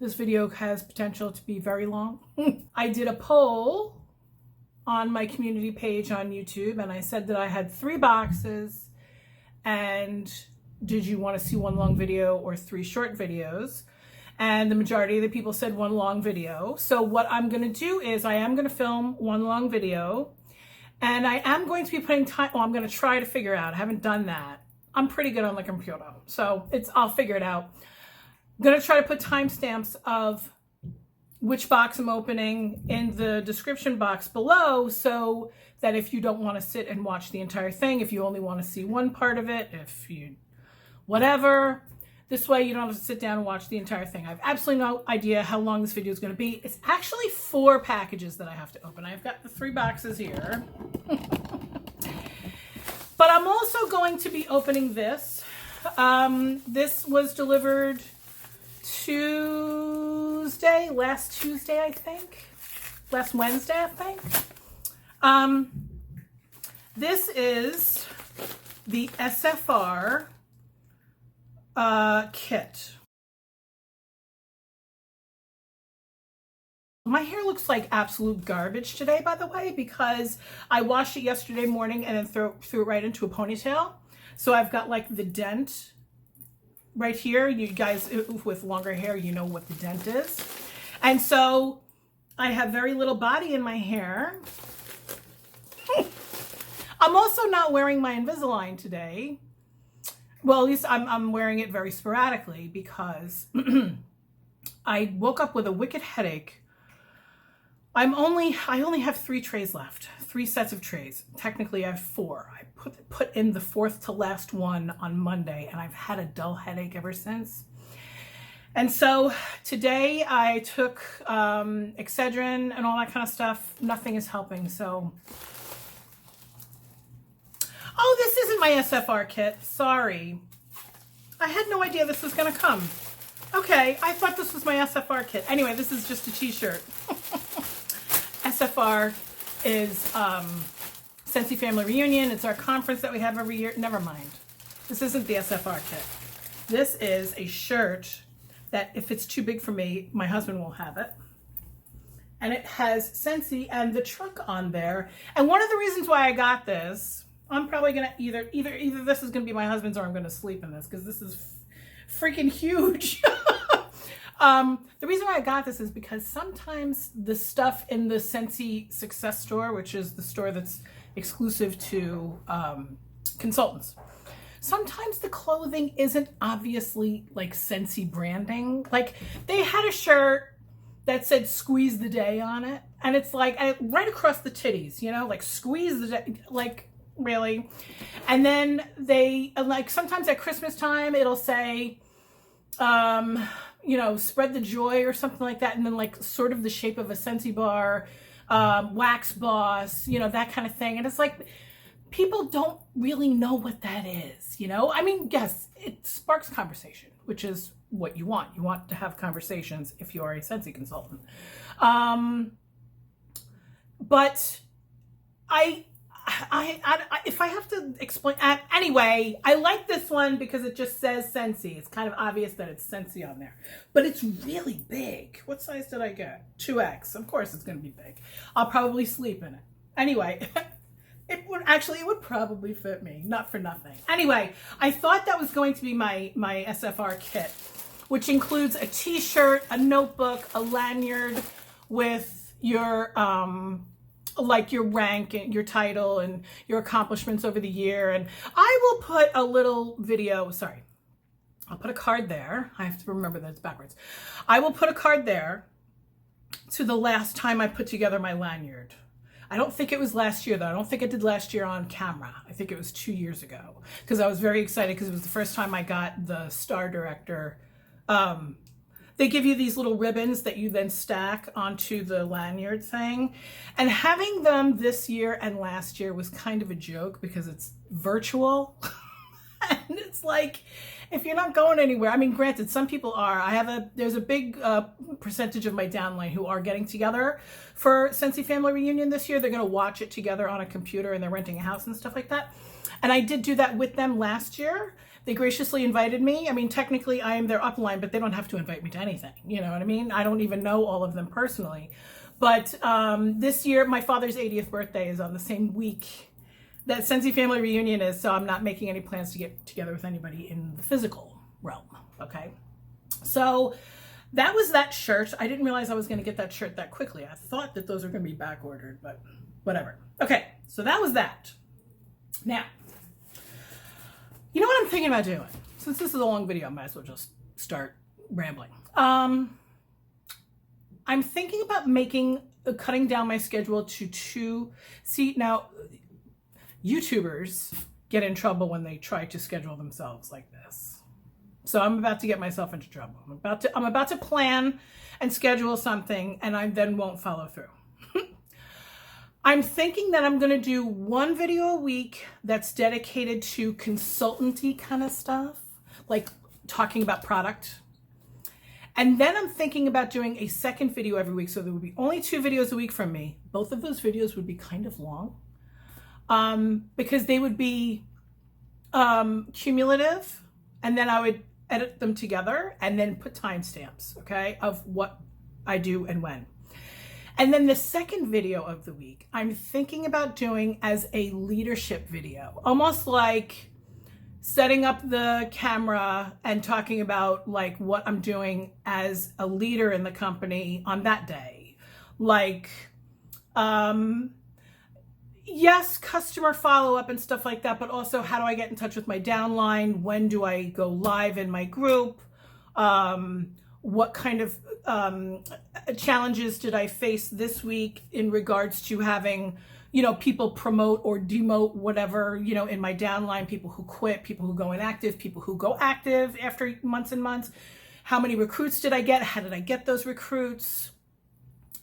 This video has potential to be very long. I did a poll on my community page on YouTube, and I said that I had 3 boxes, and did you want to see 1 long video or 3 short videos? And the majority of the people said 1 long video. So what I'm going to do is I am going to film 1 long video, and I am going to be putting time, I'm going to try to figure out, I haven't done that. I'm pretty good on the computer, so I'll figure it out. I'm going to try to put timestamps of which box I'm opening in the description box below, so that if you don't want to sit and watch the entire thing, if you only want to see one part of it, if you, whatever, this way you don't have to sit down and watch the entire thing. I have absolutely no idea how long this video is going to be. It's actually 4 packages that I have to open. I've got the 3 boxes here. But I'm also going to be opening this. This was delivered last Tuesday, I think. Last Wednesday, I think. This is the SFR kit. My hair looks like absolute garbage today, by the way, because I washed it yesterday morning and then threw it right into a ponytail. So I've got like the dent right here. You guys with longer hair, you know what the dent is. And so I have very little body in my hair. I'm also not wearing my Invisalign today. Well, at least I'm wearing it very sporadically because I woke up with a wicked headache. I only have 3 trays left, 3 sets of trays. Technically I have 4. I put in the 4th to last one on Monday, and I've had a dull headache ever since. And so today I took Excedrin and all that kind of stuff. Nothing is helping, so. Oh, this isn't my SFR kit. Sorry. I had no idea this was going to come. Okay, I thought this was my SFR kit. Anyway, this is just a t-shirt. SFR is Scentsy Family Reunion. It's our conference that we have every year. Never mind. This isn't the SFR kit. This is a shirt that if it's too big for me, my husband will have it. And it has Scentsy and the truck on there. And one of the reasons why I got this, I'm probably gonna either this is gonna be my husband's or I'm gonna sleep in this because this is freaking huge. The reason why I got this is because sometimes the stuff in the Scentsy Success Store, which is the store that's exclusive to consultants, sometimes the clothing isn't obviously like Scentsy branding. Like they had a shirt that said "Squeeze the Day" on it, and it's like right across the titties, you know, like "Squeeze the Day," like really. And then they like sometimes at Christmas time it'll say you know, "Spread the Joy" or something like that, and then like sort of the shape of a Scentsy bar, Wax Boss, you know, that kind of thing. And it's like people don't really know what that is, you know. I mean, yes, it sparks conversation, which is what you want. You want to have conversations if you are a Scentsy consultant. But if I have to explain, anyway, I like this one because it just says Scentsy. It's kind of obvious that it's Scentsy on there, but it's really big. What size did I get? 2X. Of course it's going to be big. I'll probably sleep in it. Anyway, it would probably fit me, not for nothing. Anyway, I thought that was going to be my SFR kit, which includes a t-shirt, a notebook, a lanyard with your, like your rank and your title and your accomplishments over the year. And I will put a little video, sorry, I'll put a card there. I have to remember that it's backwards. I will put a card there to the last time I put together my lanyard. I don't think it was last year though. I don't think I did last year on camera. I think it was 2 years ago because I was very excited because it was the first time I got the Star Director. They give you these little ribbons that you then stack onto the lanyard thing. And having them this year and last year was kind of a joke because it's virtual. And it's like, if you're not going anywhere, I mean, granted, some people are. There's a big percentage of my downline who are getting together for Scentsy Family Reunion this year. They're going to watch it together on a computer, and they're renting a house and stuff like that. And I did do that with them last year. They graciously invited me. I mean, technically I am their upline, but they don't have to invite me to anything. You know what I mean? I don't even know all of them personally. But this year, my father's 80th birthday is on the same week that Scentsy Family Reunion is, so I'm not making any plans to get together with anybody in the physical realm, okay? So that was that shirt. I didn't realize I was going to get that shirt that quickly. I thought that those were going to be back ordered, but whatever. Okay, so that was that. Now, you know what I'm thinking about doing? Since this is a long video, I might as well just start rambling. I'm thinking about cutting down my schedule to 2. See, now, YouTubers get in trouble when they try to schedule themselves like this. So I'm about to get myself into trouble. I'm about to plan and schedule something, and I then won't follow through. I'm thinking that I'm going to do 1 video a week that's dedicated to consultancy kind of stuff, like talking about product. And then I'm thinking about doing a second video every week. So there would be only 2 videos a week from me. Both of those videos would be kind of long because they would be cumulative. And then I would edit them together and then put timestamps, okay, of what I do and when. And then the second video of the week, I'm thinking about doing as a leadership video, almost like setting up the camera and talking about like what I'm doing as a leader in the company on that day. Like, yes, customer follow-up and stuff like that, but also how do I get in touch with my downline? When do I go live in my group? What kind of challenges did I face this week in regards to having, you know, people promote or demote whatever, you know, in my downline, people who quit, people who go inactive, people who go active after months and months. How many recruits did I get? How did I get those recruits?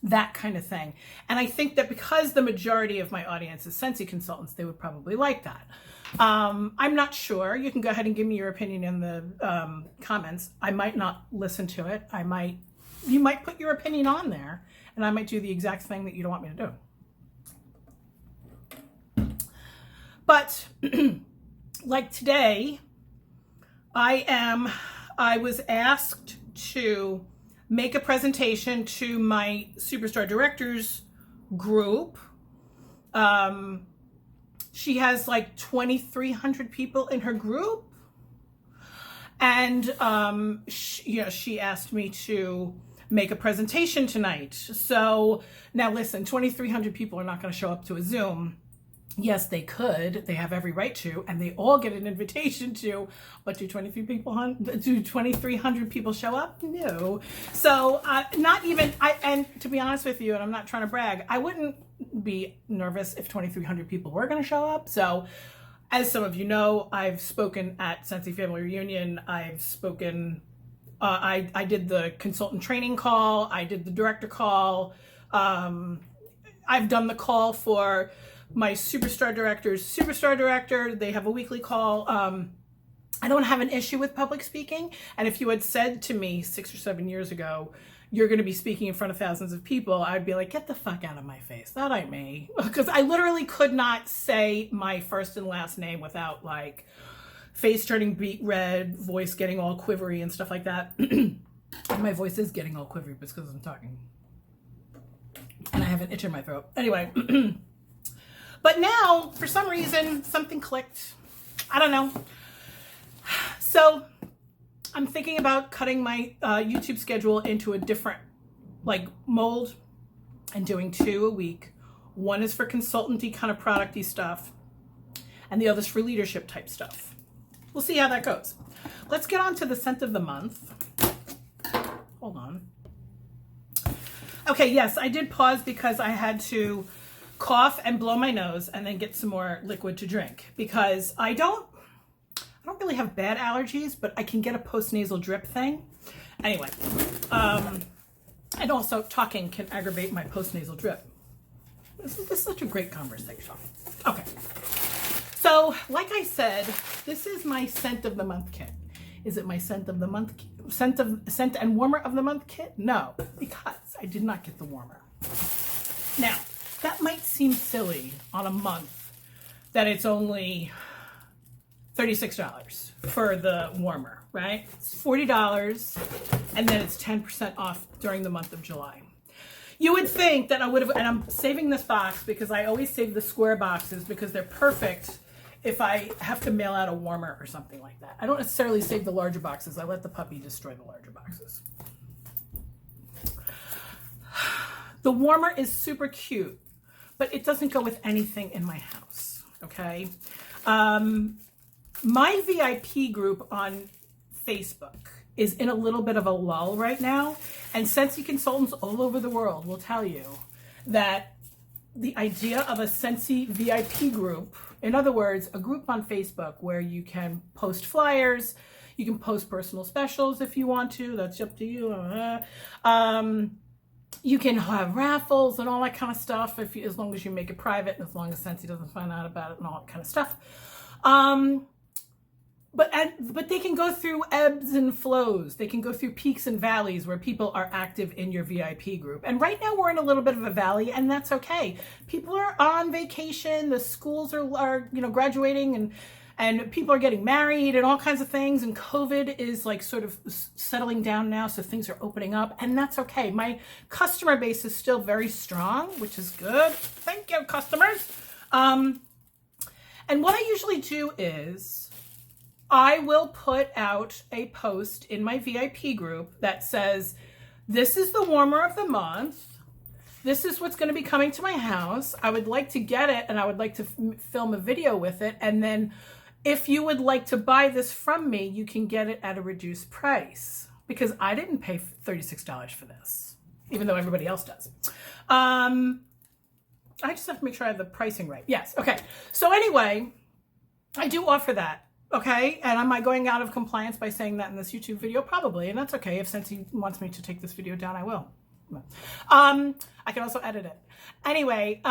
That kind of thing. And I think that because the majority of my audience is Scentsy consultants, they would probably like that. I'm not sure. You can go ahead and give me your opinion in the comments. I might not listen to it. You might put your opinion on there, and I might do the exact thing that you don't want me to do. But like today, I was asked to make a presentation to my Superstar Directors group. She has like 2,300 people in her group. And she asked me to make a presentation tonight. So now listen, 2,300 people are not going to show up to a Zoom. Yes, they could. They have every right to, and they all get an invitation to. But do 2,300 people show up? No. So not even. And to be honest with you, and I'm not trying to brag, I wouldn't be nervous if 2,300 people were going to show up. So, as some of you know, I've spoken at Scentsy Family Reunion. I've spoken. I did the consultant training call. I did the director call. I've done the call for my Superstar Director's Superstar Director. They have a weekly call. I don't have an issue with public speaking. And if you had said to me 6 or 7 years ago, you're going to be speaking in front of thousands of people, I'd be like, get the fuck out of my face. That ain't me. Because I literally could not say my first and last name without like face turning beet red, voice getting all quivery and stuff like that. And my voice is getting all quivery because I'm talking. And I have an itch in my throat. Anyway. But now, for some reason, something clicked. I don't know. So I'm thinking about cutting my YouTube schedule into a different like mold and doing 2 a week. One is for consultancy kind of producty stuff, and the other's for leadership type stuff. We'll see how that goes. Let's get on to the scent of the month. Hold on. Okay, yes, I did pause because I had to cough and blow my nose and then get some more liquid to drink because I don't really have bad allergies, but I can get a post-nasal drip thing. Anyway, and also talking can aggravate my post-nasal drip. This is such a great conversation. Okay. So So, like I said, this is my scent of the month kit. Is it my scent of the month, scent and warmer of the month kit? No, because I did not get the warmer. Now, that might seem silly on a month that it's only $36 for the warmer, right? It's $40, and then it's 10% off during the month of July. You would think that I would have, and I'm saving this box because I always save the square boxes because they're perfect if I have to mail out a warmer or something like that. I don't necessarily save the larger boxes. I let the puppy destroy the larger boxes. The warmer is super cute, but it doesn't go with anything in my house, okay? My VIP group on Facebook is in a little bit of a lull right now, and Scentsy consultants all over the world will tell you that the idea of a Scentsy VIP group, in other words, a group on Facebook where you can post flyers, you can post personal specials if you want to, that's up to you. You can have raffles and all that kind of stuff as long as you make it private and as long as Scentsy doesn't find out about it and all that kind of stuff. But they can go through ebbs and flows. They can go through peaks and valleys where people are active in your VIP group. And right now we're in a little bit of a valley, and that's okay. People are on vacation. The schools are graduating, and people are getting married and all kinds of things. And COVID is like sort of settling down now, so things are opening up, and that's okay. My customer base is still very strong, which is good. Thank you, customers. And what I usually do is I will put out a post in my VIP group that says, this is the warmer of the month. This is what's going to be coming to my house. I would like to get it, and I would like to film a video with it. And then if you would like to buy this from me, you can get it at a reduced price, because I didn't pay $36 for this, even though everybody else does. I just have to make sure I have the pricing right. Yes. Okay. So anyway, I do offer that. Okay, and am I going out of compliance by saying that in this YouTube video? Probably, and that's okay. If Scentsy wants me to take this video down, I will. I can also edit it. Anyway,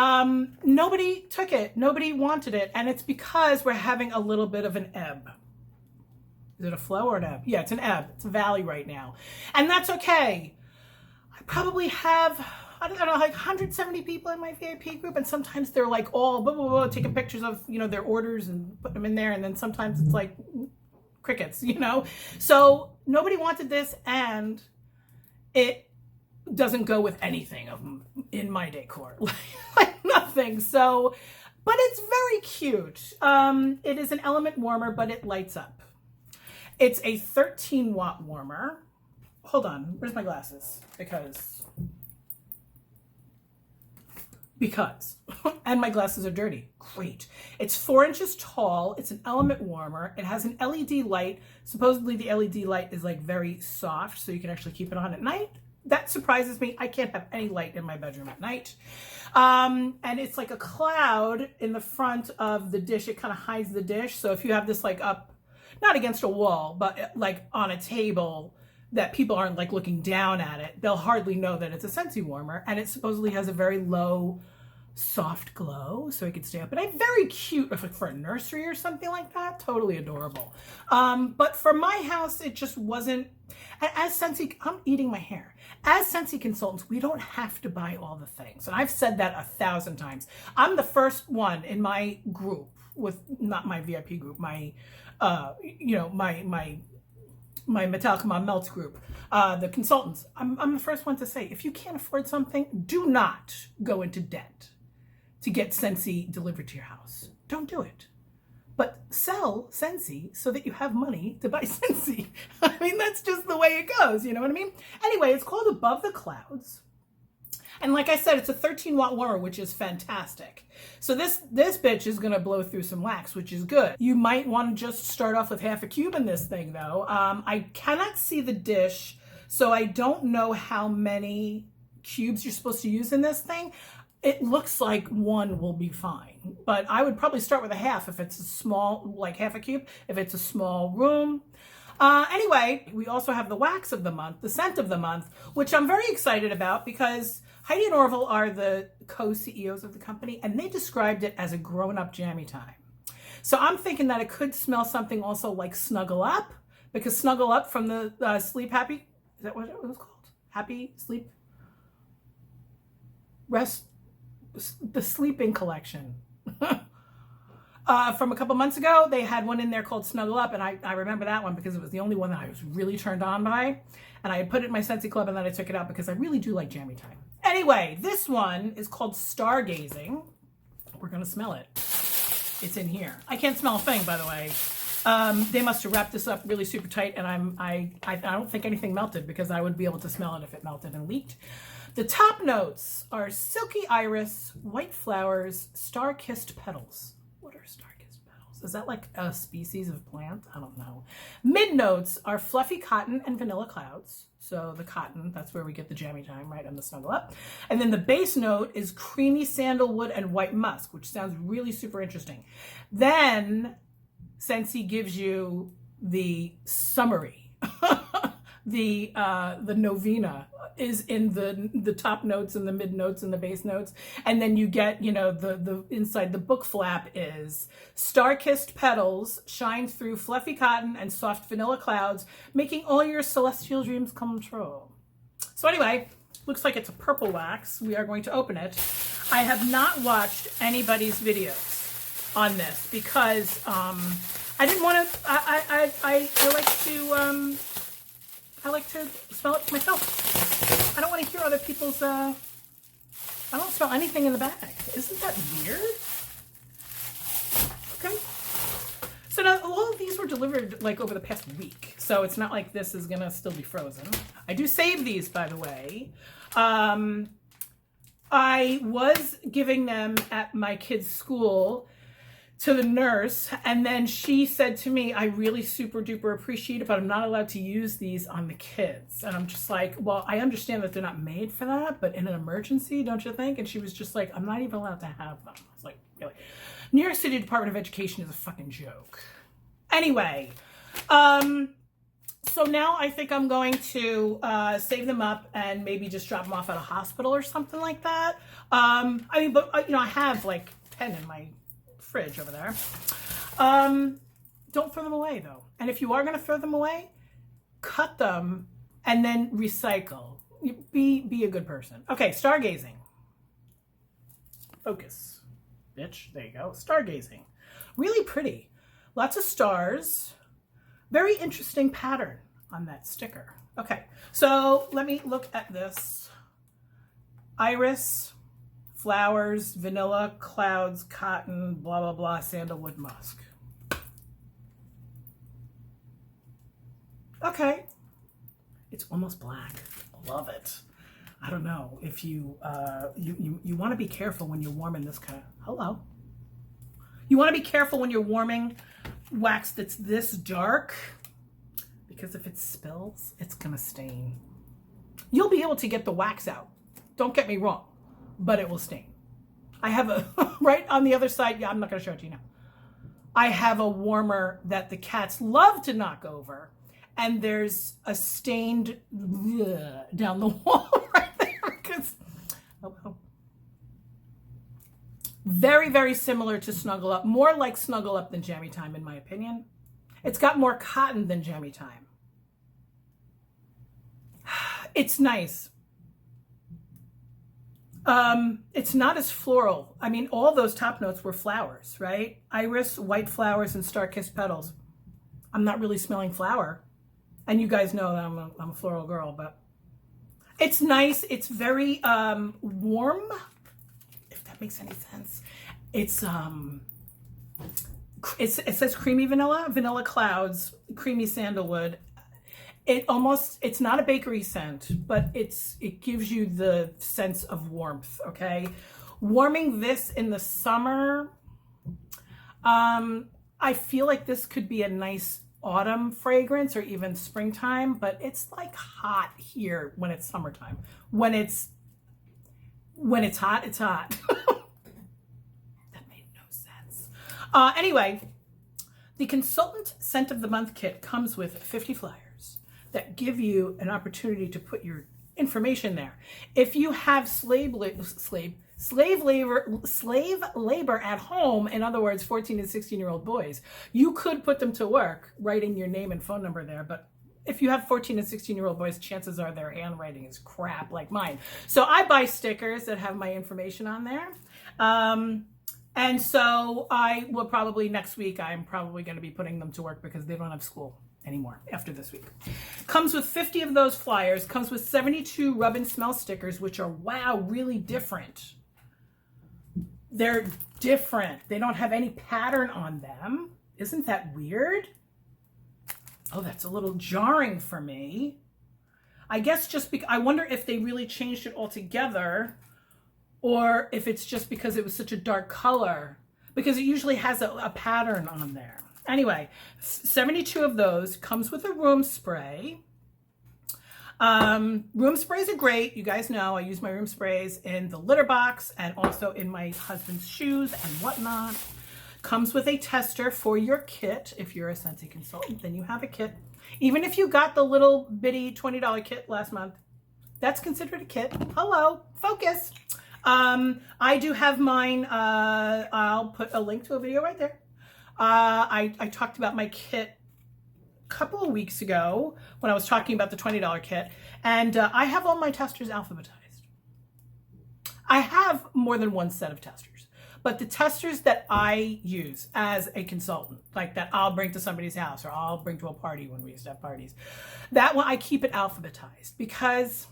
nobody took it. Nobody wanted it, and it's because we're having a little bit of an ebb. Is it a flow or an ebb? Yeah, it's an ebb. It's a valley right now, and that's okay. I probably have, I don't know, like 170 people in my VIP group, and sometimes they're like all blah, blah, blah, taking pictures of, their orders and putting them in there, and then sometimes it's like crickets, So nobody wanted this, and it doesn't go with anything in my decor, like nothing. So, but it's very cute. It is an element warmer, but it lights up. It's a 13-watt warmer. Hold on, where's my glasses? Because and my glasses are dirty. Great. It's 4 inches tall. It's an element warmer. It has an LED light. Supposedly the LED light is like very soft, so you can actually keep it on at night. That surprises me. I can't have any light in my bedroom at night. And it's like a cloud in the front of the dish. It kind of hides the dish. So if you have this like up, not against a wall, but like on a table that people aren't like looking down at it, they'll hardly know that it's a Scentsy warmer. And it supposedly has a very low, soft glow, so it could stay up at night. Very cute for a nursery or something like that. Totally adorable. But for my house, it just wasn't. As Scentsy, I'm eating my hair. As Scentsy consultants, we don't have to buy all the things. And I've said that 1,000 times. I'm the first one in my group with, not my VIP group, my MetallicaMom Melts group, the consultants. I'm the first one to say, if you can't afford something, do not go into debt to get Scentsy delivered to your house. Don't do it. But sell Scentsy so that you have money to buy Scentsy. I mean, that's just the way it goes, you know what I mean? Anyway, it's called Above the Clouds. And like I said, it's a 13-watt warmer, which is fantastic. So this bitch is gonna blow through some wax, which is good. You might want to just start off with half a cube in this thing though. I cannot see the dish, so I don't know how many cubes you're supposed to use in this thing. It looks like one will be fine, but I would probably start with a half if it's a small, like half a cube, if it's a small room. Anyway, we also have the wax of the month, the scent of the month, which I'm very excited about because Heidi and Orville are the co-CEOs of the company, and they described it as a grown-up jammy time. So I'm thinking that it could smell something also like Snuggle Up, because Snuggle Up from the Sleep Happy, is that what it was called? Happy Sleep Rest, the Sleeping Collection. From a couple months ago, they had one in there called Snuggle Up, and I remember that one because it was the only one that I was really turned on by, and I had put it in my Scentsy Club, and then I took it out because I really do like jammy time. Anyway, this one is called Stargazing. We're gonna smell it. It's in here. I can't smell a thing, by the way. They must have wrapped this up really super tight, and I don't think anything melted because I would be able to smell it if it melted and leaked. The top notes are silky iris, white flowers, star-kissed petals. What are star-kissed petals? Is that like a species of plant? I don't know. Mid notes are fluffy cotton and vanilla clouds. So the cotton, that's where we get the jammy time, right, and the Snuggle Up. And then the base note is creamy sandalwood and white musk, which sounds really super interesting. Then Scentsy gives you the summary. The novena is in the top notes and the mid notes and the base notes, and then you get, you know, the inside the book flap is star-kissed petals shine through fluffy cotton and soft vanilla clouds, making all your celestial dreams come true. So anyway, looks like it's a purple wax. We are going to open it. I have not watched anybody's videos on this because I didn't want to. I like to smell it myself. I don't want to hear other people's, I don't smell anything in the bag. Isn't that weird? Okay. So now all of these were delivered like over the past week. So it's not like this is gonna still be frozen. I do save these, by the way. I was giving them at my kids' school to the nurse, and then she said to me, I really super duper appreciate it, but I'm not allowed to use these on the kids. And I'm just like, well, I understand that they're not made for that, but in an emergency, don't you think? And she was just like, I'm not even allowed to have them. I was like, really? New York City Department of Education is a fucking joke. Anyway, so now I think I'm going to save them up and maybe just drop them off at a hospital or something like that. I mean, but you know, I have like 10 in my fridge over there. Don't throw them away though. And if you are going to throw them away, cut them and then recycle. Be a good person. Okay, stargazing. Focus. Bitch, there you go. Stargazing. Really pretty. Lots of stars. Very interesting pattern on that sticker. Okay, so let me look at this. Iris, flowers, vanilla, clouds, cotton, blah, blah, blah, sandalwood, musk. Okay. It's almost black. Love it. I don't know if you want to be careful when you're warming this kind of, hello. You want to be careful when you're warming wax that's this dark, because if it spills, it's going to stain. You'll be able to get the wax out. Don't get me wrong. But it will stain. I have a, right on the other side, yeah, I'm not going to show it to you now. I have a warmer that the cats love to knock over, and there's a stained down the wall right there. Because, very, very similar to Snuggle Up. More like Snuggle Up than Jammy Time, in my opinion. It's got more cotton than Jammy Time. It's nice. It's not as floral. I mean, all those top notes were flowers, right? Iris, white flowers, and star-kissed petals. I'm not really smelling flower. And you guys know that I'm a floral girl, but it's nice. It's very warm, if that makes any sense. It says creamy vanilla, vanilla clouds, creamy sandalwood. It's not a bakery scent, but it gives you the sense of warmth, okay? Warming this in the summer, I feel like this could be a nice autumn fragrance or even springtime, but it's like hot here when it's summertime. When it's hot, it's hot. That made no sense. Anyway, the Consultant Scent of the Month kit comes with 50 flyers that give you an opportunity to put your information there. If you have slave labor at home. In other words, 14 and 16-year-old boys. You could put them to work writing your name and phone number there, but if you have 14 and 16-year-old boys, chances are their handwriting is crap like mine. So I buy stickers that have my information on there. And so I will probably next week, I'm probably going to be putting them to work because they don't have school anymore after this week. Comes with 50 of those flyers, comes with 72 rub and smell stickers, which are, wow, really different. They're different. They don't have any pattern on them. Isn't that weird? Oh, that's a little jarring for me. I guess just because, I wonder if they really changed it altogether or if it's just because it was such a dark color, because it usually has a pattern on there. Anyway, 72 of those, comes with a room spray. Room sprays are great. You guys know I use my room sprays in the litter box and also in my husband's shoes and whatnot. Comes with a tester for your kit. If you're a Scentsy consultant, then you have a kit. Even if you got the little bitty $20 kit last month, that's considered a kit. Hello, focus. I do have mine. I'll put a link to a video right there. I talked about my kit a couple of weeks ago when I was talking about the $20 kit, and I have all my testers alphabetized. I have more than one set of testers, but the testers that I use as a consultant, like that I'll bring to somebody's house or I'll bring to a party when we used to have parties, that one I keep it alphabetized because,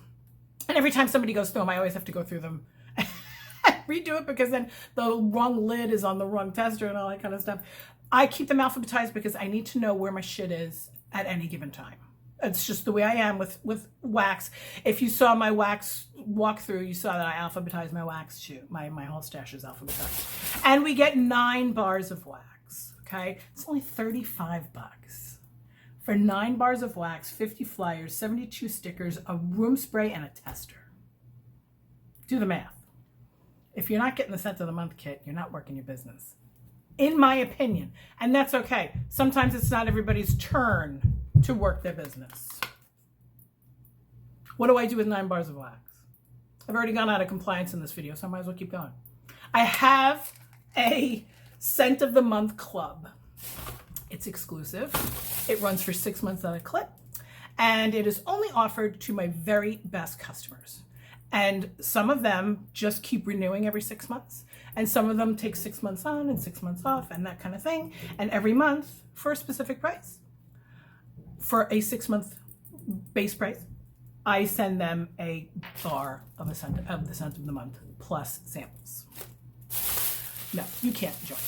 and every time somebody goes through them, I always have to go through them redo it because then the wrong lid is on the wrong tester and all that kind of stuff. I keep them alphabetized because I need to know where my shit is at any given time. It's just the way I am with wax. If you saw my wax walkthrough, you saw that I alphabetized my wax too. My whole stash is alphabetized. And we get 9 bars of wax, okay? It's only 35 bucks. For 9 bars of wax, 50 flyers, 72 stickers, a room spray, and a tester. Do the math. If you're not getting the Scent of the Month kit, you're not working your business, in my opinion. And that's okay. Sometimes it's not everybody's turn to work their business. What do I do with 9 bars of wax? I've already gone out of compliance in this video, so I might as well keep going. I have a Scent of the Month club. It's exclusive. It runs for 6 months at a clip, and it is only offered to my very best customers. And some of them just keep renewing every 6 months. And some of them take 6 months on and 6 months off and that kind of thing. And every month for a specific price, for a 6-month base price, I send them a bar of the Scent of the Month plus samples. No, you can't join.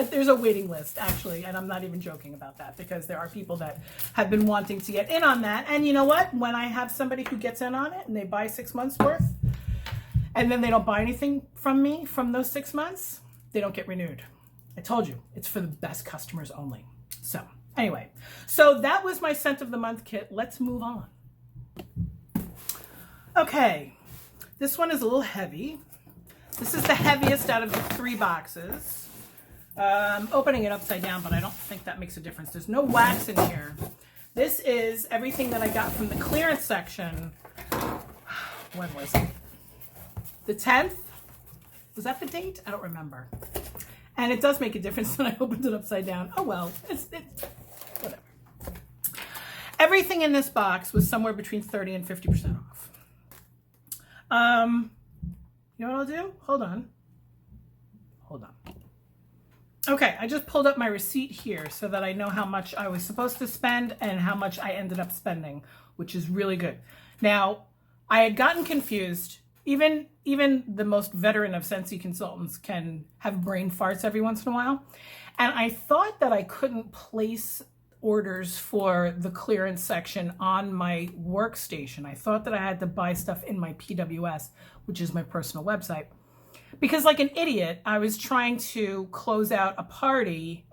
There's a waiting list actually, and I'm not even joking about that because there are people that have been wanting to get in on that. And you know what? When I have somebody who gets in on it and they buy 6 months worth and then they don't buy anything from me from those 6 months, they don't get renewed. I told you, it's for the best customers only. So anyway, so that was my Scent of the Month kit. Let's move on. Okay, this one is a little heavy. This is the heaviest out of the 3 boxes. Opening it upside down, but I don't think that makes a difference. There's no wax in here. This is everything that I got from the clearance section. When was it? The 10th? Was that the date? I don't remember. And it does make a difference when I opened it upside down. Oh well, it's whatever. Everything in this box was somewhere between 30 and 50% off. You know what I'll do? Hold on. Okay, I just pulled up my receipt here so that I know how much I was supposed to spend and how much I ended up spending, which is really good. Now, I had gotten confused. Even the most veteran of Scentsy consultants can have brain farts every once in a while. And I thought that I couldn't place orders for the clearance section on my workstation. I thought that I had to buy stuff in my PWS, which is my personal website. Because like an idiot, I was trying to close out a party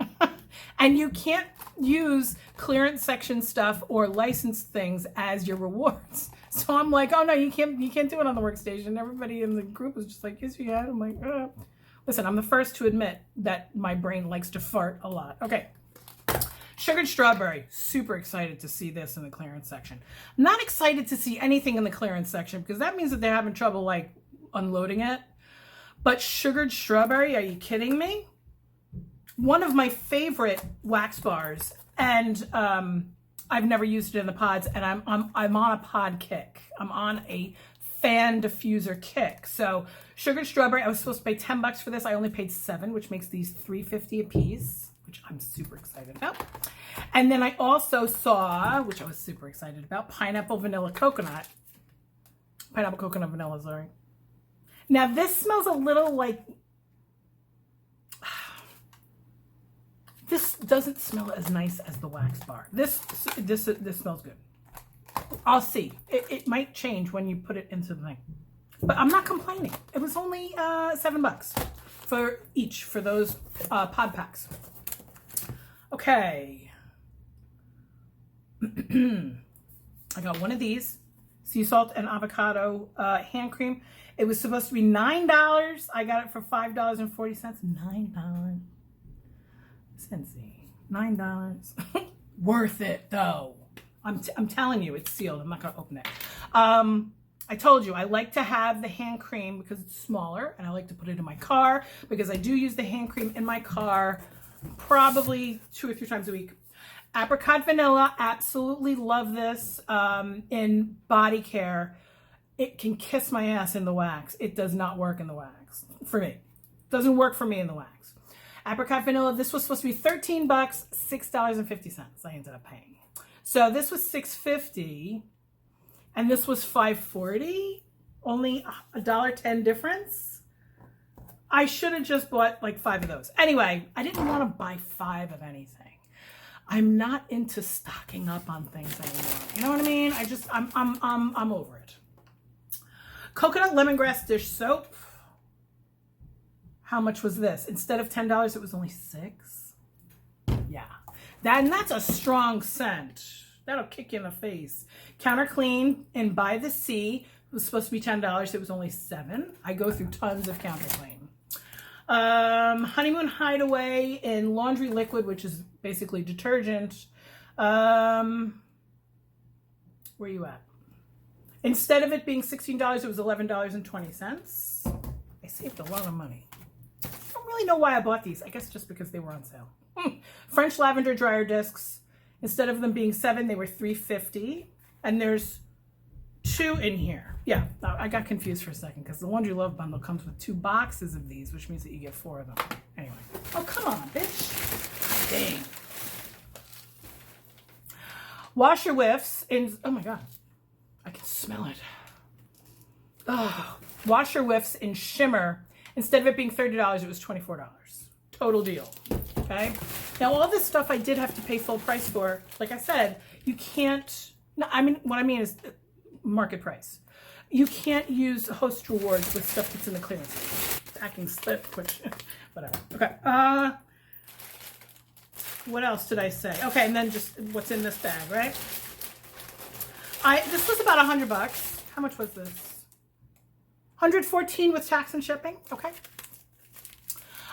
and you can't use clearance section stuff or licensed things as your rewards. So I'm like, oh no, you can't do it on the workstation. Everybody in the group was just like, yes, you can. I'm like, Listen, I'm the first to admit that my brain likes to fart a lot. Okay. Sugared strawberry. Super excited to see this in the clearance section. Not excited to see anything in the clearance section because that means that they're having trouble like unloading it. But sugared strawberry, are you kidding me? One of my favorite wax bars, and I've never used it in the pods, and I'm on a pod kick. I'm on a fan diffuser kick. So sugared strawberry, I was supposed to pay $10 for this. I only paid $7, which makes these $3.50 a piece, which I'm super excited about. And then I also saw, which I was super excited about, pineapple coconut vanilla, sorry. Now this smells a little like, this doesn't smell as nice as the wax bar. This smells good. I'll see. It might change when you put it into the thing. But I'm not complaining. It was only $7 for each for those pod packs. Okay. I got one of these. Sea salt and avocado hand cream. It was supposed to be $9. I got it for $5.40. $9. Scentsy. $9. Worth it though. I'm telling you, it's sealed. I'm not going to open it. I told you, I like to have the hand cream because it's smaller, and I like to put it in my car because I do use the hand cream in my car probably 2 or 3 times a week. Apricot vanilla, absolutely love this in body care. It can kiss my ass in the wax. It does not work in the wax for me. Doesn't work for me in the wax. Apricot vanilla, this was supposed to be $13, $6.50 I ended up paying. So this was $6.50 and this was $5.40, only $1.10 difference. I should have just bought like 5 of those. Anyway, I didn't want to buy 5 of anything. I'm not into stocking up on things anymore. You know what I mean? I'm over it. Coconut lemongrass dish soap. How much was this? Instead of $10, it was only $6. Yeah. That's a strong scent. That'll kick you in the face. Counter Clean and By the Sea was supposed to be $10. It was only $7. I go through tons of Counter Clean. Honeymoon Hideaway in laundry liquid, which is basically detergent. Where you at? Instead of it being $16, it was $11.20. I saved a lot of money. I don't really know why I bought these. I guess just because they were on sale. French lavender dryer discs. Instead of them being $7, they were $3.50. And there's 2 in here. Yeah, I got confused for a second because the Laundry Love Bundle comes with 2 boxes of these, which means that you get 4 of them. Anyway. Oh, come on, bitch. Dang. Washer whiffs in, oh my God. I can smell it. Oh, washer whiffs in shimmer. Instead of it being $30, it was $24. Total deal. Okay. Now all this stuff I did have to pay full price for. Like I said, you can't. No, I mean what I mean is market price. You can't use host rewards with stuff that's in the clearance packing slip, which whatever. Okay. What else did I say? Okay, and then just what's in this bag, right? This was about $100. How much was this? $114 with tax and shipping. Okay.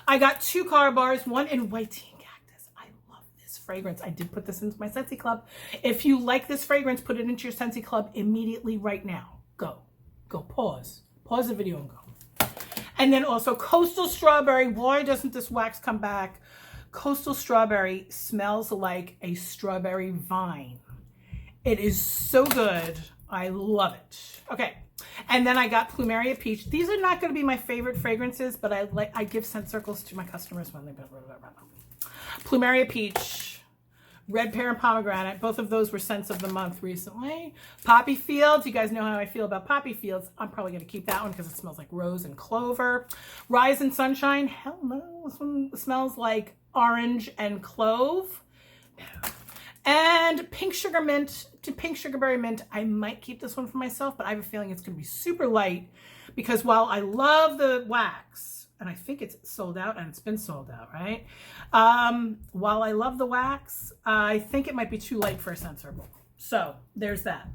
I got 2 car bars, one in white tea and cactus. I love this fragrance. I did put this into my Scentsy Club. If you like this fragrance, put it into your Scentsy Club immediately right now. Go. Go. Pause. Pause the video and go. And then also Coastal Strawberry. Why doesn't this wax come back? Coastal Strawberry smells like a strawberry vine. It is so good. I love it. Okay. And then I got Plumeria Peach. These are not going to be my favorite fragrances, but I give scent circles to my customers when they blah, blah, blah, blah. Plumeria Peach, Red Pear and Pomegranate. Both of those were scents of the month recently. Poppy Fields. You guys know how I feel about Poppy Fields. I'm probably going to keep that one because it smells like rose and clover. Rise and Sunshine. Hell no. This one smells like orange and clove. No. And Pink Sugar Mint to Pink Sugar Berry Mint. I might keep this one for myself, but I have a feeling it's going to be super light because while I love the wax, and I think it's sold out and it's been sold out, right? While I love the wax, I think it might be too light for a scent circle. So there's that.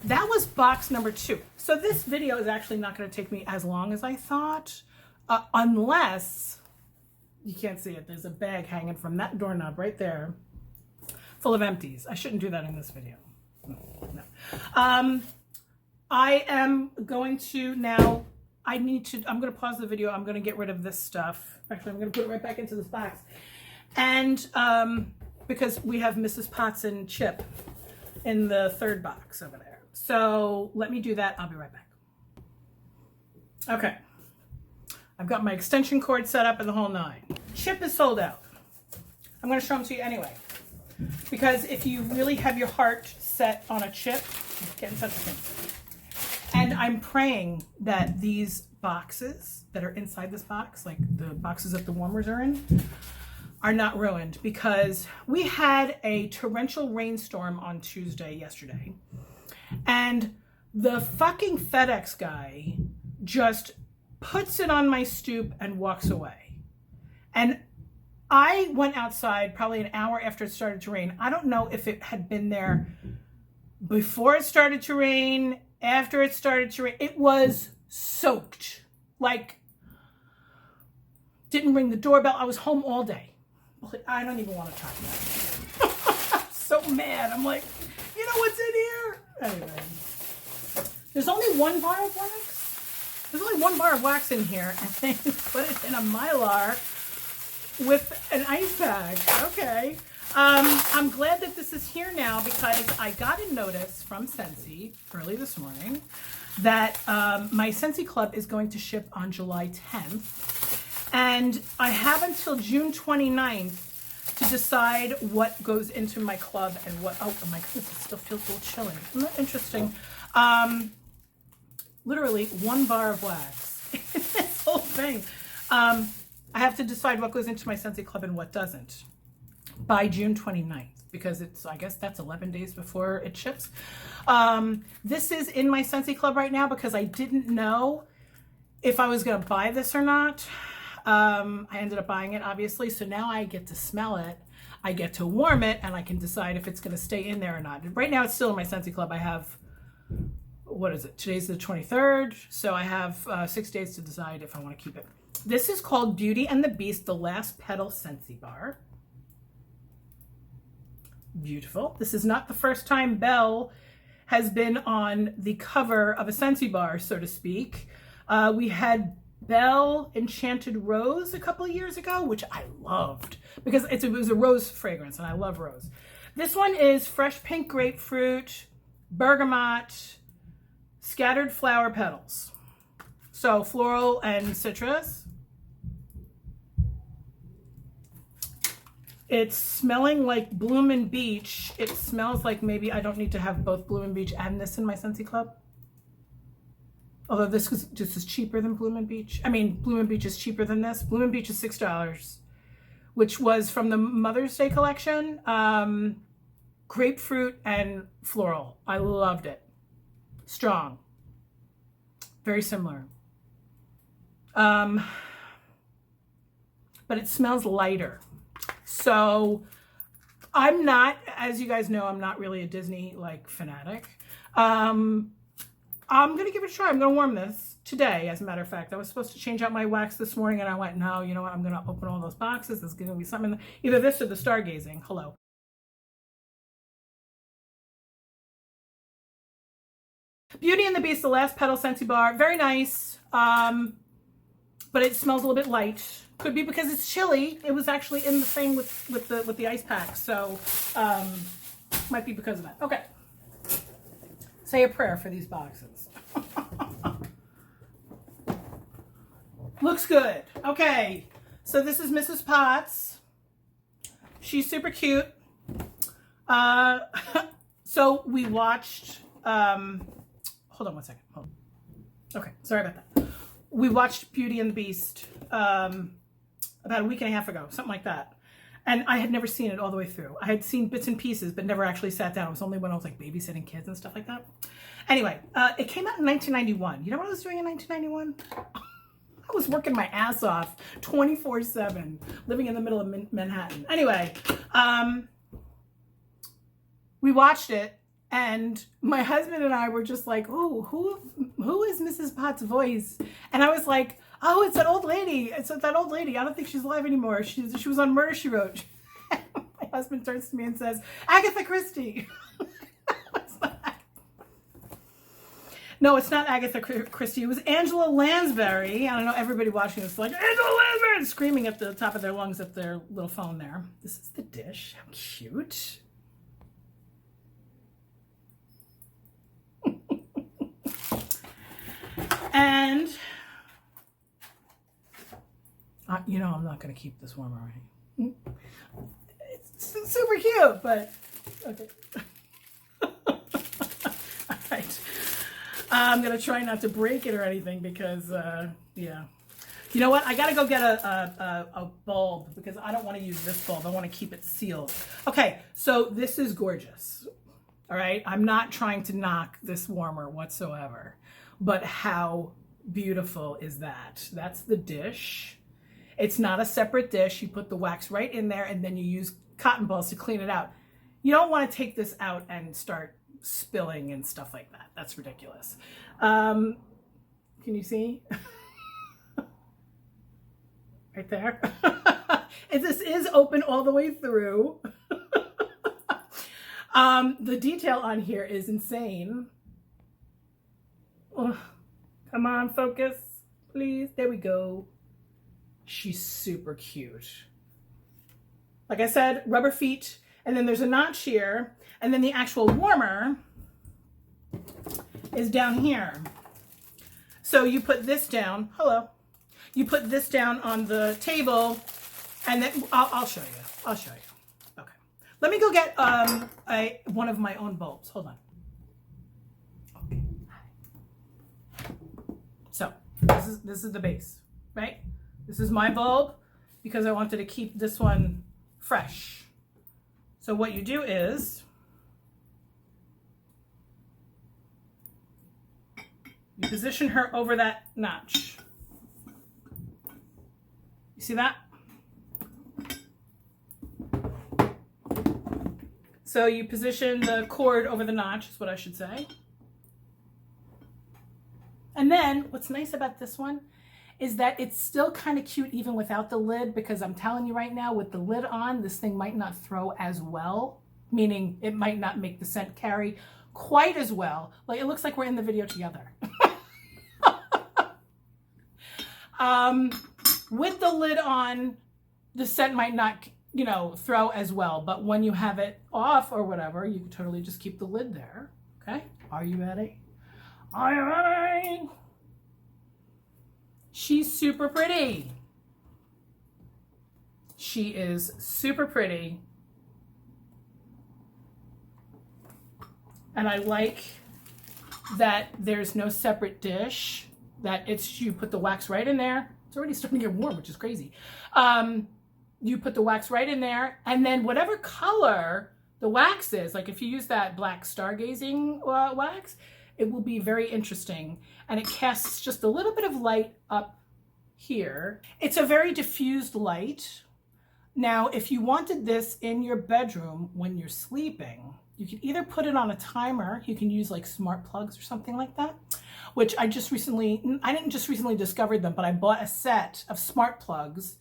That was box number 2. So this video is actually not going to take me as long as I thought, unless you can't see it. There's a bag hanging from that doorknob right there. full of empties. I shouldn't do that in this video. No. I am going to now, I'm going to pause the video. I'm going to get rid of this stuff. Actually, I'm going to put it right back into this box. And because we have Mrs. Potts and Chip in the third box over there. So let me do that. I'll be right back. Okay. I've got my extension cord set up and the whole nine. Chip is sold out. I'm going to show them to you anyway. Because if you really have your heart set on a chip, get in touch with me. And I'm praying that these boxes that are inside this box, like the boxes that the warmers are in, are not ruined, because we had a torrential rainstorm on Tuesday yesterday. And the fucking FedEx guy just puts it on my stoop and walks away. And I went outside probably an hour after it started to rain. I don't know if it had been there before it started to rain, after it started to rain. It was soaked. Like, didn't ring the doorbell. I was home all day. I don't even want to talk about it. I'm so mad. I'm like, you know what's in here? Anyway, there's only one bar of wax. There's only one bar of wax in here, and they put it in a Mylar with an ice bag. Okay. I'm glad that this is here now, because I got a notice from Scentsy early this morning that my Scentsy Club is going to ship on July 10th. And I have until June 29th to decide what goes into my club and what, oh my goodness, it still feels a little chilly. Isn't that interesting? Literally one bar of wax in this whole thing. I have to decide what goes into my Scentsy Club and what doesn't by June 29th, because it's, I guess that's 11 days before it ships. This is in my Scentsy Club right now because I didn't know if I was going to buy this or not. I ended up buying it, obviously, so now I get to smell it, I get to warm it, and I can decide if it's going to stay in there or not. Right now, it's still in my Scentsy Club. I have, what is it? Today's the 23rd, so I have 6 days to decide if I want to keep it. This is called Beauty and the Beast, the Last Petal Scentsy Bar. Beautiful. This is not the first time Belle has been on the cover of a Scentsy bar, so to speak. We had Belle Enchanted Rose a couple of years ago, which I loved because it was a rose fragrance, and I love rose. This one is fresh pink grapefruit, bergamot, scattered flower petals. So floral and citrus. It's smelling like Bloomin' Beach. It smells like maybe I don't need to have both Bloomin' Beach and this in my Scentsy Club. Although this is cheaper than Bloomin' Beach. I mean, Bloomin' Beach is cheaper than this. Bloomin' Beach is $6, which was from the Mother's Day collection. Grapefruit and floral. I loved it. Strong. Very similar. But it smells lighter. So I'm not, as you guys know, I'm not really a Disney fanatic. I'm going to give it a try. I'm going to warm this today, as a matter of fact. I was supposed to change out my wax this morning, and I went, no, you know what? I'm going to open all those boxes. There's going to be something, either this or the stargazing. Hello. Beauty and the Beast, the Last Petal Scentsy Bar. Very nice. But it smells a little bit light. Could be because it's chilly. It was actually in the thing with the ice pack. So, might be because of that. Okay. Say a prayer for these boxes. Looks good. Okay. So this is Mrs. Potts. She's super cute. So we watched, hold on one second. Hold on. Okay. Sorry about that. We watched Beauty and the Beast about a week and a half ago, something like that. And I had never seen it all the way through. I had seen bits and pieces, but never actually sat down. It was only when I was babysitting kids and stuff like that. Anyway, it came out in 1991. You know what I was doing in 1991? I was working my ass off 24/7, living in the middle of Manhattan. Anyway, we watched it, and my husband and I were just like, "Oh, who is Mrs. Potts' voice?" And I was like, "Oh, it's that old lady. It's that old lady. I don't think she's alive anymore. She was on Murder, She Wrote." My husband turns to me and says, Agatha Christie. No, it's not Agatha Christie. It was Angela Lansbury. I don't know, everybody watching this is like, Angela Lansbury, screaming at the top of their lungs at their little phone there. This is the dish. How cute. And, you know, I'm not going to keep this warm already. It's super cute, but, okay. All right. I'm going to try not to break it or anything because, yeah. You know what? I got to go get a bulb because I don't want to use this bulb. I want to keep it sealed. Okay, so this is gorgeous. All right? I'm not trying to knock this warmer whatsoever. But how beautiful is that? That's the dish. It's not a separate dish. You put the wax right in there and then you use cotton balls to clean it out. You don't want to take this out and start spilling and stuff like that. That's ridiculous. Can you see? Right there. And this is open all the way through. The detail on here is insane. Oh, come on, focus, please. There we go. She's super cute. Like I said, rubber feet, and then there's a notch here, and then the actual warmer is down here. So you put this down. Hello. You put this down on the table, and then I'll show you. I'll show you. Okay. Let me go get one of my own bulbs. Hold on. So this is the base, right? This is my bulb because I wanted to keep this one fresh. So what you do is you position her over that notch. You see that? So you position the cord over the notch, is what I should say. And then what's nice about this one is that it's still kind of cute even without the lid, because I'm telling you right now, with the lid on, this thing might not throw as well, meaning it might not make the scent carry quite as well. Like, it looks like we're in the video together. With the lid on, the scent might not, you know, throw as well, but when you have it off or whatever, you can totally just keep the lid there. Okay, are you ready? Are you ready? She's super pretty. She is super pretty. And I like that there's no separate dish, that it's, you put the wax right in there. It's already starting to get warm, which is crazy. You put the wax right in there, and then whatever color the wax is, like if you use that black stargazing wax, it will be very interesting, and it casts just a little bit of light up here. It's a very diffused light. Now, if you wanted this in your bedroom when you're sleeping, you can either put it on a timer. You can use like smart plugs or something like that, which I didn't just recently discover them, but I bought a set of smart plugs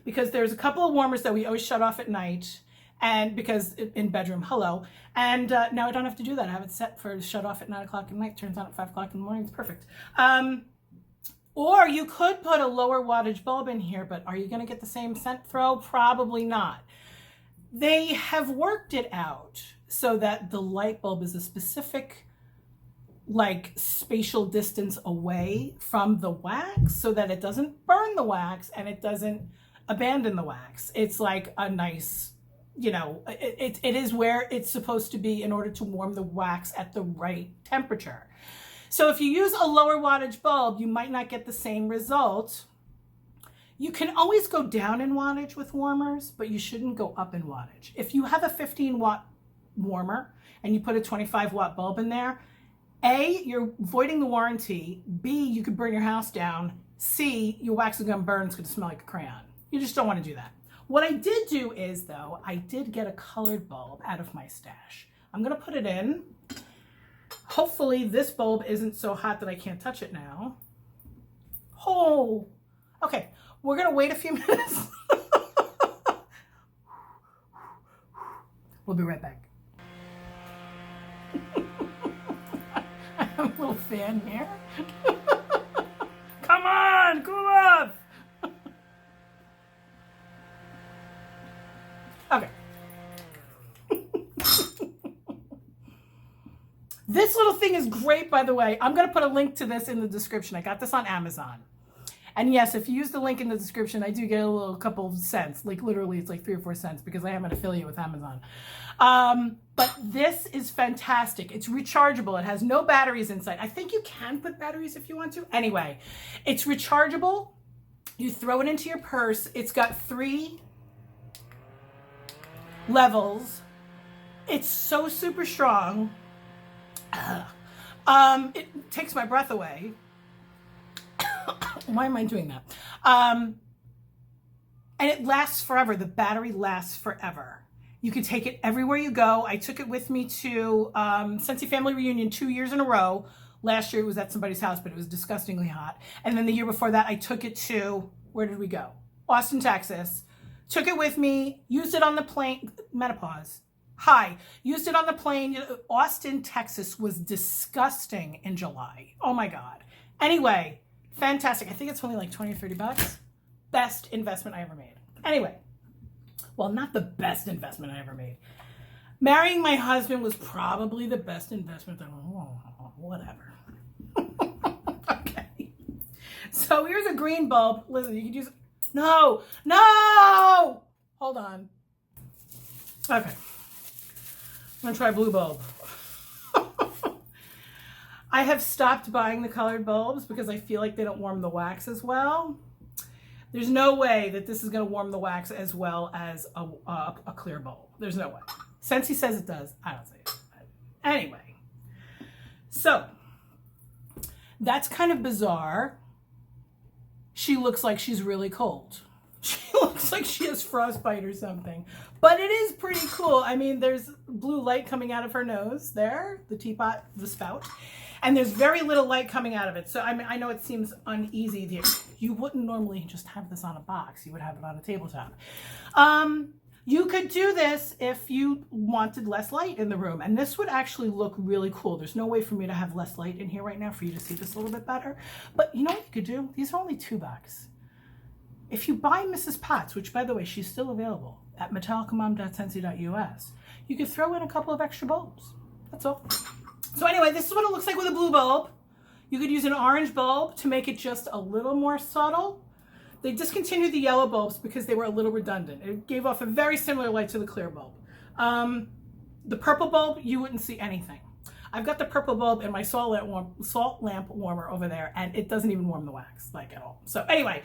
because there's a couple of warmers that we always shut off at night, and because in bedroom, hello. And now I don't have to do that. I have it set for shut off at 9 o'clock at night, turns on at 5 o'clock in the morning. It's perfect. Or you could put a lower wattage bulb in here, but are you going to get the same scent throw? Probably not. They have worked it out so that the light bulb is a specific, like, spatial distance away from the wax so that it doesn't burn the wax and it doesn't abandon the wax. It's like a nice, you know, it is where it's supposed to be in order to warm the wax at the right temperature. So if you use a lower wattage bulb, you might not get the same result. You can always go down in wattage with warmers, but you shouldn't go up in wattage. If you have a 15-watt warmer and you put a 25-watt bulb in there, A, you're voiding the warranty. B, you could burn your house down. C, your wax is gonna burn, it's gonna smell like a crayon. You just don't wanna do that. What I did do is, though, I did get a colored bulb out of my stash. I'm gonna put it in. Hopefully this bulb isn't so hot that I can't touch it now. Oh, okay. We're gonna wait a few minutes. We'll be right back. I have a little fan here. Come on, cool off. Okay. This little thing is great, by the way. I'm going to put a link to this in the description. I got this on Amazon. And yes, if you use the link in the description, I do get a little couple of cents. Like literally, it's like 3 or 4 cents because I am an affiliate with Amazon. But this is fantastic. It's rechargeable. It has no batteries inside. I think you can put batteries if you want to. Anyway, it's rechargeable. You throw it into your purse. It's got 3 levels. It's so super strong. It takes my breath away. Why am I doing that? And it lasts forever. The battery lasts forever. You can take it everywhere you go. I took it with me to Scentsy family reunion 2 years in a row. Last year it was at somebody's house, but it was disgustingly hot. And then the year before that, I took it to, where did we go? Austin, Texas. Took it with me, used it on the plane, menopause. Hi, used it on the plane. Austin, Texas was disgusting in July. Oh my God. Anyway, fantastic. I think it's only like 20 or 30 bucks. Best investment I ever made. Anyway, well, not the best investment I ever made. Marrying my husband was probably the best investment. Whatever. Okay. So here's a green bulb. Listen, you can use, no, hold on. Okay. I'm gonna try blue bulb. I have stopped buying the colored bulbs because I feel like they don't warm the wax as well. There's no way that this is gonna warm the wax as well as a clear bulb. There's no way. Scentsy says it does. I don't say it. Anyway, so that's kind of bizarre. She looks like she's really cold. She looks like she has frostbite or something. But it is pretty cool. I mean, there's blue light coming out of her nose there, the teapot, the spout. And there's very little light coming out of it. So I mean, I know it seems uneasy. You wouldn't normally just have this on a box. You would have it on a tabletop. You could do this if you wanted less light in the room. And this would actually look really cool. There's no way for me to have less light in here right now for you to see this a little bit better. But you know what you could do? These are only $2. If you buy Mrs. Potts, which by the way, she's still available at MetallicaMom.scentsy.us, you could throw in a couple of extra bulbs. That's all. So anyway, this is what it looks like with a blue bulb. You could use an orange bulb to make it just a little more subtle. They discontinued the yellow bulbs because they were a little redundant. It gave off a very similar light to the clear bulb. The purple bulb, you wouldn't see anything. I've got the purple bulb in my salt lamp warmer over there, and it doesn't even warm the wax, like at all. So anyway,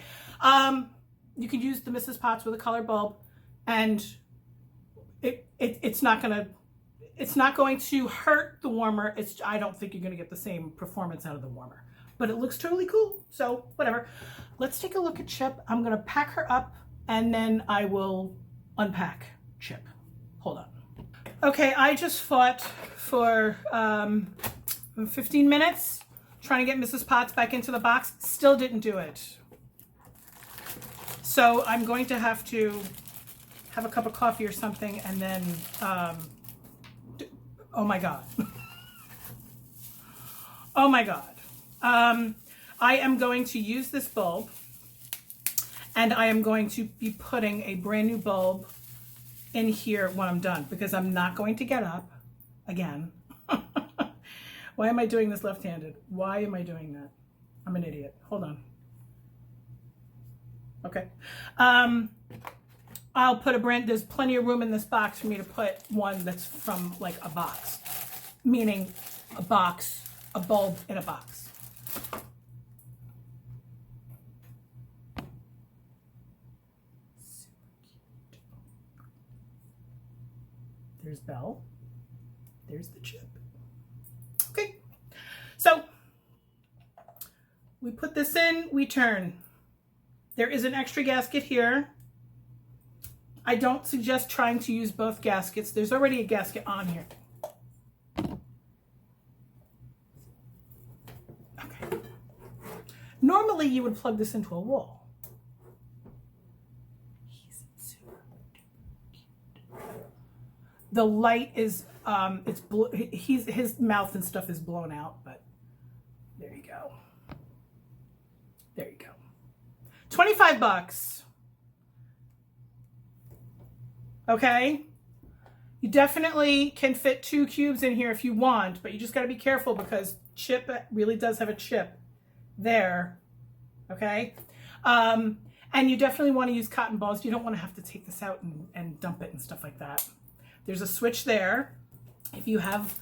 you could use the Mrs. Potts with a colored bulb, and it's not going to hurt the warmer. I don't think you're going to get the same performance out of the warmer, but it looks totally cool. So whatever. Let's take a look at Chip. I'm going to pack her up, and then I will unpack Chip. Hold on. Okay, I just fought for 15 minutes trying to get Mrs. Potts back into the box. Still didn't do it. So I'm going to have to have a cup of coffee or something, and then, oh my God. Oh my God. I am going to use this bulb, and I am going to be putting a brand new bulb in here when I'm done, because I'm not going to get up again. Why am I doing this left-handed? Why am I doing that? I'm an idiot. Hold on. Okay. I'll put there's plenty of room in this box for me to put one that's from like a box, meaning a bulb in a box. There's Belle. There's the Chip. Okay. So we put this in, we turn. There is an extra gasket here. I don't suggest trying to use both gaskets. There's already a gasket on here. Okay. Normally you would plug this into a wall. The light is, his mouth and stuff is blown out, but there you go. There you go. 25 bucks. Okay. You definitely can fit 2 cubes in here if you want, but you just got to be careful because Chip really does have a chip there. Okay. And you definitely want to use cotton balls. You don't want to have to take this out and dump it and stuff like that. There's a switch there. If you have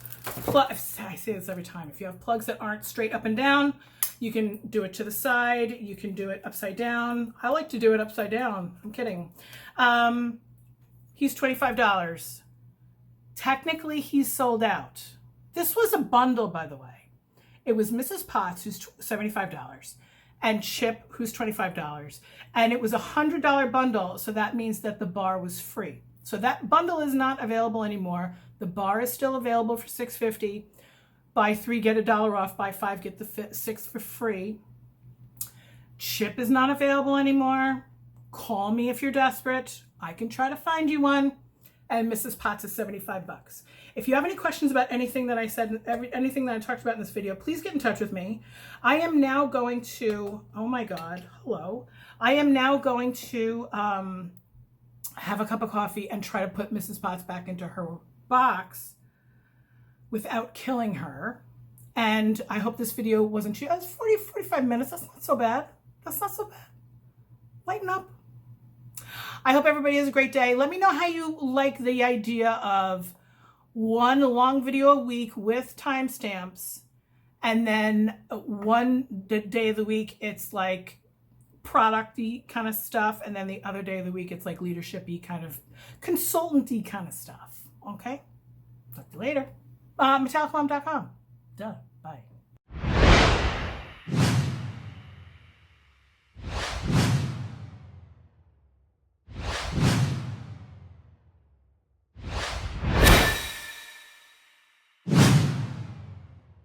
plugs, I say this every time, if you have plugs that aren't straight up and down, you can do it to the side. You can do it upside down. I like to do it upside down. I'm kidding. He's $25. Technically, he's sold out. This was a bundle, by the way. It was Mrs. Potts, who's $75, and Chip, who's $25. And it was a $100 bundle, so that means that the bar was free. So that bundle is not available anymore. The bar is still available for $6.50. Buy 3, get $1 off. Buy 5, get the 6th for free. Chip is not available anymore. Call me if you're desperate. I can try to find you one. And Mrs. Potts is 75 bucks. If you have any questions about anything that I said, anything that I talked about in this video, please get in touch with me. I am now going to, oh my God, hello. I am now going to have a cup of coffee and try to put Mrs. Potts back into her box without killing her. And I hope this video wasn't too, it's 45 minutes. That's not so bad. That's not so bad. Lighten up. I hope everybody has a great day. Let me know how you like the idea of one long video a week with timestamps, and then one day of the week it's like product-y kind of stuff, and then the other day of the week it's like leadership-y kind of consultant-y kind of stuff. Okay? Talk to you later. MetallicaMom.com. Duh.